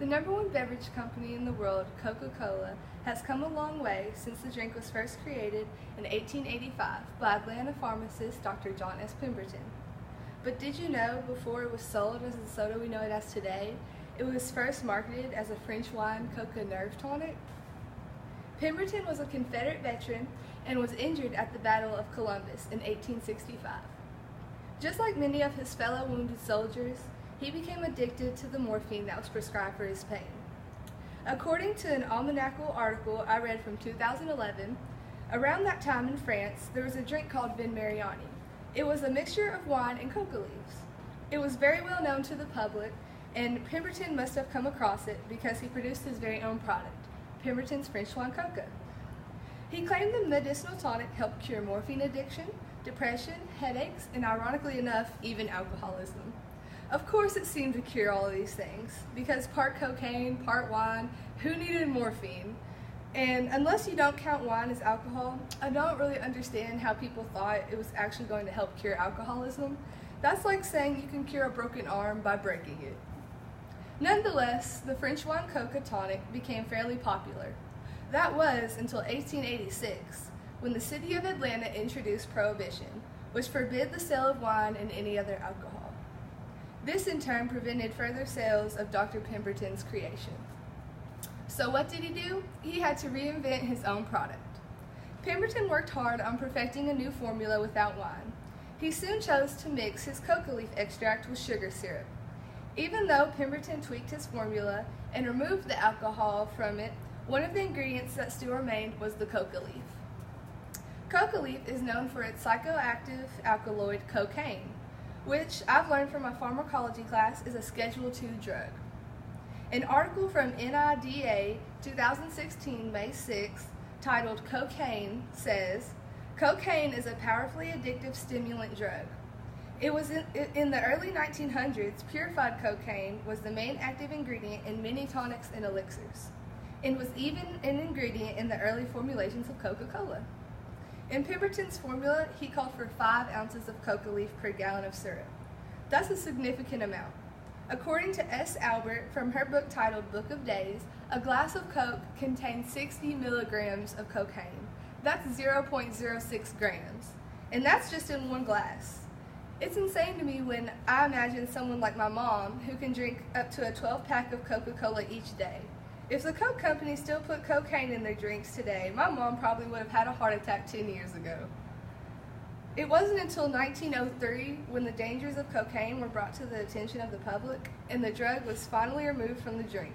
The number one beverage company in the world, Coca-Cola, has come a long way since the drink was first created in 1885 by Atlanta pharmacist Dr. John S. Pemberton. But did you know before it was sold as the soda we know it as today, it was first marketed as a French wine Coca nerve tonic? Pemberton was a Confederate veteran and was injured at the Battle of Columbus in 1865. Just like many of his fellow wounded soldiers, he became addicted to the morphine that was prescribed for his pain. According to an almanacal article I read from 2011, around that time in France, there was a drink called Vin Mariani. It was a mixture of wine and coca leaves. It was very well known to the public, and Pemberton must have come across it because he produced his very own product, Pemberton's French wine coca. He claimed the medicinal tonic helped cure morphine addiction, depression, headaches, and ironically enough, even alcoholism. Of course it seemed to cure all of these things, because part cocaine, part wine, who needed morphine? And unless you don't count wine as alcohol, I don't really understand how people thought it was actually going to help cure alcoholism. That's like saying you can cure a broken arm by breaking it. Nonetheless, the French wine coca tonic became fairly popular. That was until 1886, when the city of Atlanta introduced prohibition, which forbid the sale of wine and any other alcohol. This in turn prevented further sales of Dr. Pemberton's creation. So what did he do? He had to reinvent his own product. Pemberton worked hard on perfecting a new formula without wine. He soon chose to mix his coca leaf extract with sugar syrup. Even though Pemberton tweaked his formula and removed the alcohol from it, one of the ingredients that still remained was the coca leaf. Coca leaf is known for its psychoactive alkaloid cocaine, which I've learned from my pharmacology class is a Schedule II drug. An article from NIDA 2016 May 6, titled Cocaine, says, "Cocaine is a powerfully addictive stimulant drug. It was in the early 1900s, purified cocaine was the main active ingredient in many tonics and elixirs, and was even an ingredient in the early formulations of Coca-Cola." In Pemberton's formula, he called for 5 ounces of coca leaf per gallon of syrup. That's a significant amount. According to S. Albert, from her book titled Book of Days, a glass of Coke contains 60 milligrams of cocaine. That's 0.06 grams. And that's just in one glass. It's insane to me when I imagine someone like my mom who can drink up to a 12-pack of Coca-Cola each day. If the Coke company still put cocaine in their drinks today, my mom probably would have had a heart attack 10 years ago. It wasn't until 1903 when the dangers of cocaine were brought to the attention of the public and the drug was finally removed from the drink.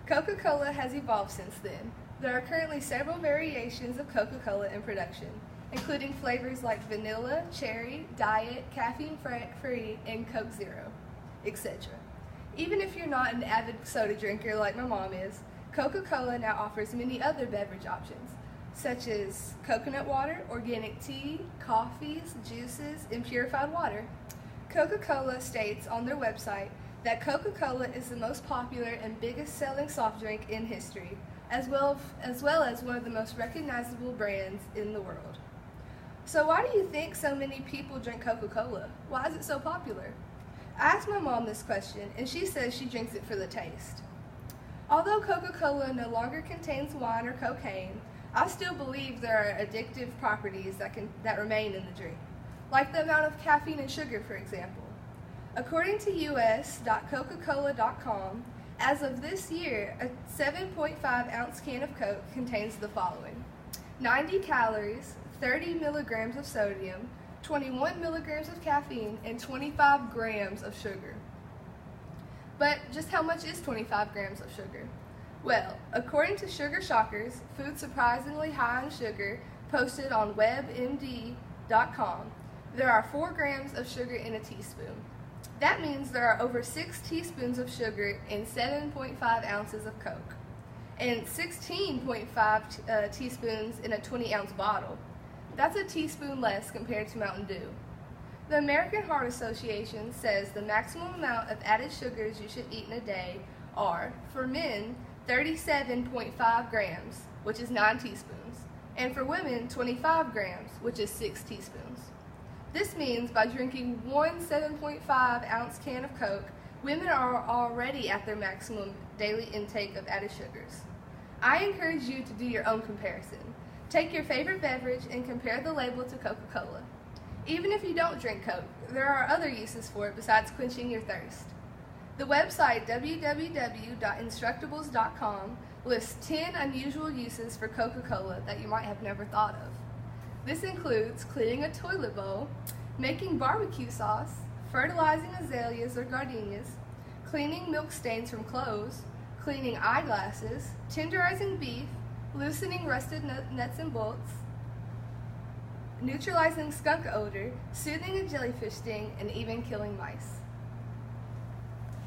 Coca-Cola has evolved since then. There are currently several variations of Coca-Cola in production, including flavors like vanilla, cherry, diet, caffeine-free, and Coke Zero, etc. Even if you're not an avid soda drinker like my mom is, Coca-Cola now offers many other beverage options, such as coconut water, organic tea, coffees, juices, and purified water. Coca-Cola states on their website that Coca-Cola is the most popular and biggest selling soft drink in history, as well as one of the most recognizable brands in the world. So why do you think so many people drink Coca-Cola? Why is it so popular? I asked my mom this question, and she says she drinks it for the taste. Although Coca-Cola no longer contains wine or cocaine, I still believe there are addictive properties that remain in the drink, like the amount of caffeine and sugar, for example. According to us.coca-cola.com, as of this year, a 7.5-ounce can of Coke contains the following: 90 calories, 30 milligrams of sodium, 21 milligrams of caffeine, and 25 grams of sugar. But just how much is 25 grams of sugar? Well, according to Sugar Shockers, food surprisingly high in sugar, posted on webmd.com, there are 4 grams of sugar in a teaspoon. That means there are over 6 teaspoons of sugar in 7.5 ounces of Coke, and 16.5 teaspoons in a 20-ounce bottle. That's a teaspoon less compared to Mountain Dew. The American Heart Association says the maximum amount of added sugars you should eat in a day are, for men, 37.5 grams, which is 9 teaspoons, and for women, 25 grams, which is 6 teaspoons. This means by drinking one 7.5-ounce can of Coke, Women are already at their maximum daily intake of added sugars. I encourage you to do your own comparison. Take your favorite beverage and compare the label to Coca-Cola. Even if you don't drink Coke, there are other uses for it besides quenching your thirst. The website www.instructables.com lists 10 unusual uses for Coca-Cola that you might have never thought of. This includes cleaning a toilet bowl, making barbecue sauce, fertilizing azaleas or gardenias, cleaning milk stains from clothes, cleaning eyeglasses, tenderizing beef, loosening rusted nuts and bolts, neutralizing skunk odor, soothing a jellyfish sting, and even killing mice.